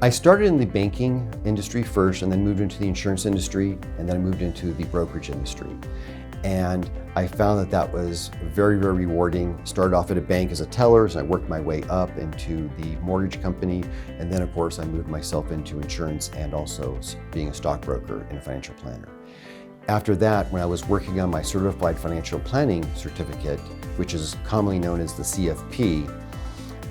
I started in the banking industry first and then moved into the insurance industry and then I moved into the brokerage industry. And I found that that was very, very rewarding. Started off at a bank as a teller, and I worked my way up into the mortgage company. And then of course I moved myself into insurance and also being a stockbroker and a financial planner. After that, when I was working on my Certified Financial Planning Certificate, which is commonly known as the CFP,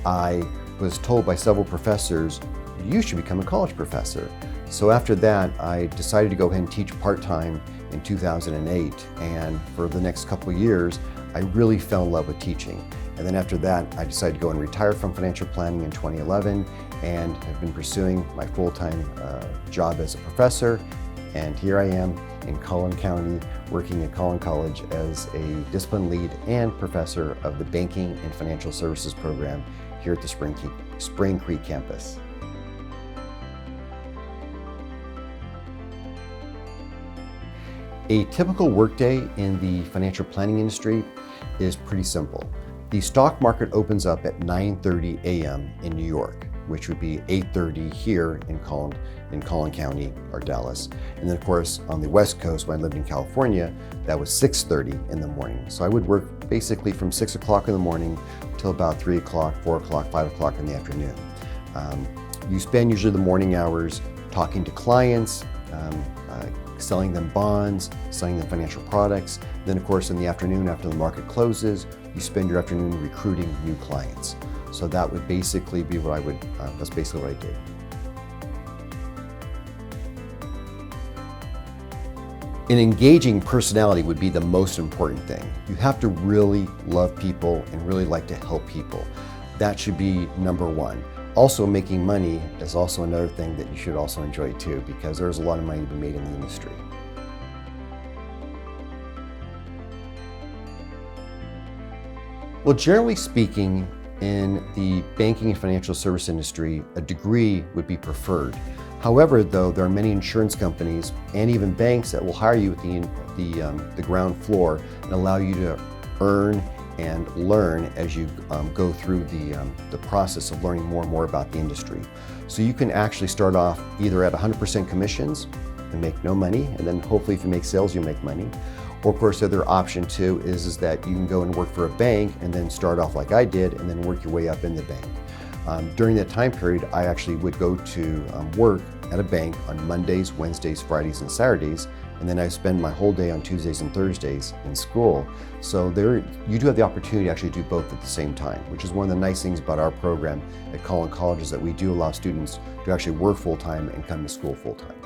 I was told by several professors, you should become a college professor. So after that, I decided to go ahead and teach part-time in 2008. And for the next couple of years, I really fell in love with teaching. And then after that, I decided to go and retire from financial planning in 2011 and have been pursuing my full-time job as a professor. And here I am in Collin County, working at Collin College as a discipline lead and professor of the Banking and Financial Services program here at the Spring Creek campus. A typical workday in the financial planning industry is pretty simple. The stock market opens up at 9:30 a.m. in New York, which would be 8:30 here in Collin County or Dallas. And then of course on the West Coast, when I lived in California, that was 6:30 in the morning. So I would work basically from 6 o'clock in the morning till about 3 o'clock, 4 o'clock, 5 o'clock in the afternoon. You spend usually the morning hours talking to clients, selling them bonds, selling them financial products. Then of course in the afternoon after the market closes, you spend your afternoon recruiting new clients. So that would basically be what that's basically what I did. An engaging personality would be the most important thing. You have to really love people and really like to help people. That should be number one. Also, making money is also another thing that you should also enjoy too, because there's a lot of money to be made in the industry. Well, generally speaking, in the banking and financial service industry, a degree would be preferred. However, though, there are many insurance companies and even banks that will hire you at the ground floor and allow you to earn and learn as you go through the process of learning more and more about the industry. So you can actually start off either at 100% commissions and make no money, and then hopefully if you make sales, you'll make money. Or of course, the other option too is that you can go and work for a bank and then start off like I did and then work your way up in the bank. During that time period, I actually would go to work at a bank on Mondays, Wednesdays, Fridays, and Saturdays, and then I spend my whole day on Tuesdays and Thursdays in school. So you do have the opportunity to actually do both at the same time, which is one of the nice things about our program at Collin College, is that we do allow students to actually work full-time and come to school full-time.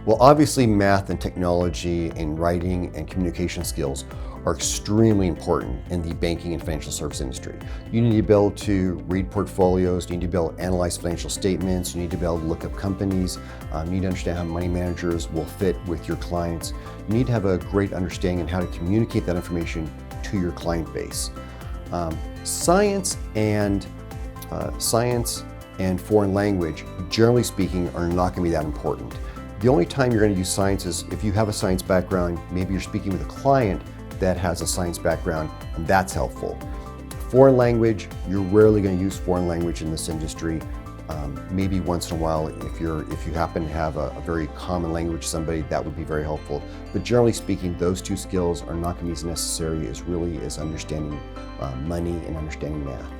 Well, obviously math and technology and writing and communication skills are extremely important in the banking and financial service industry. You need to be able to read portfolios, you need to be able to analyze financial statements, you need to be able to look up companies, you need to understand how money managers will fit with your clients. You need to have a great understanding of how to communicate that information to your client base. Science and foreign language, generally speaking, are not going to be that important. The only time you're going to use science is if you have a science background, maybe you're speaking with a client that has a science background, and that's helpful. Foreign language, you're rarely going to use foreign language in this industry. Maybe once in a while, if you happen to have a very common language to somebody, that would be very helpful. But generally speaking, those two skills are not going to be as necessary as really as understanding money and understanding math.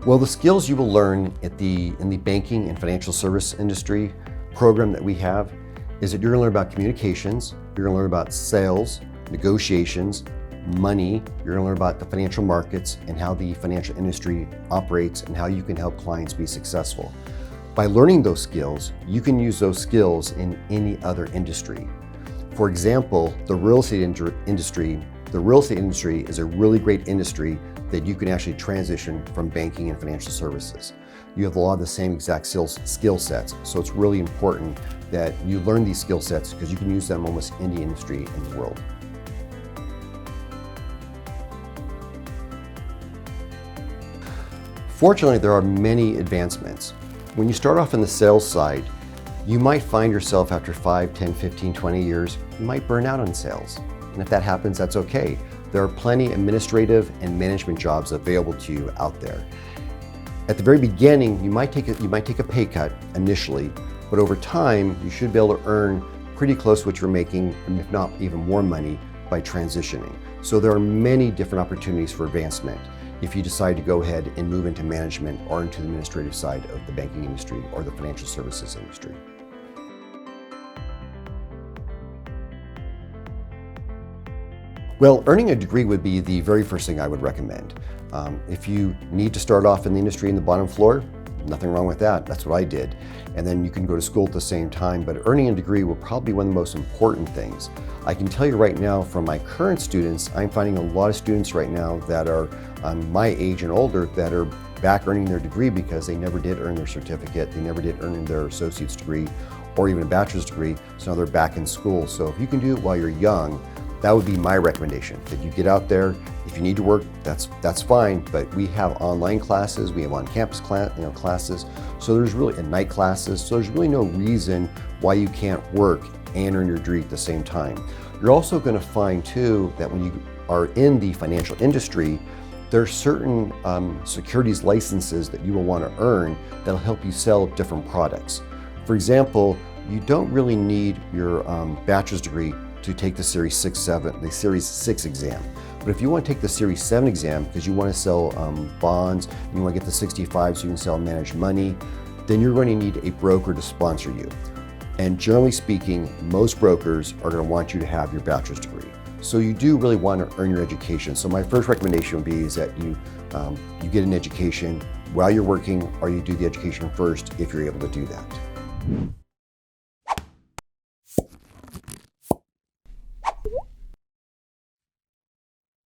Well, the skills you will learn in the banking and financial service industry program that we have is that you're going to learn about communications, you're going to learn about sales, negotiations, money, you're going to learn about the financial markets and how the financial industry operates and how you can help clients be successful. By learning those skills, you can use those skills in any other industry. For example, the real estate industry is a really great industry that you can actually transition from banking and financial services. You have a lot of the same exact skill sets, so it's really important that you learn these skill sets because you can use them almost in any industry in the world. Fortunately, there are many advancements. When you start off in the sales side, you might find yourself after 5, 10, 15, 20 years, you might burn out on sales. and if that happens, that's okay. There are plenty administrative and management jobs available to you out there. At the very beginning, you might take a pay cut initially, but over time, you should be able to earn pretty close to what you're making, and if not even more money, by transitioning. So there are many different opportunities for advancement if you decide to go ahead and move into management or into the administrative side of the banking industry or the financial services industry. Well, earning a degree would be the very first thing I would recommend. If you need to start off in the industry in the bottom floor, nothing wrong with that. That's what I did. And then you can go to school at the same time, but earning a degree will probably be one of the most important things. I can tell you right now from my current students, I'm finding a lot of students right now that are my age and older that are back earning their degree because they never did earn their certificate, they never did earn their associate's degree or even a bachelor's degree, so now they're back in school. So if you can do it while you're young, that would be my recommendation, that you get out there. If you need to work, that's fine, but we have online classes, we have on-campus classes, so there's really night classes, so there's really no reason why you can't work and earn your degree at the same time. You're also going to find too that when you are in the financial industry, there are certain securities licenses that you will want to earn that'll help you sell different products. For example, you don't really need your bachelor's degree to take the Series 6 exam. But if you want to take the Series 7 exam because you want to sell bonds, and you want to get the 65 so you can sell managed money, then you're going to need a broker to sponsor you. And generally speaking, most brokers are going to want you to have your bachelor's degree. So you do really want to earn your education. So my first recommendation would be is that you get an education while you're working, or you do the education first if you're able to do that.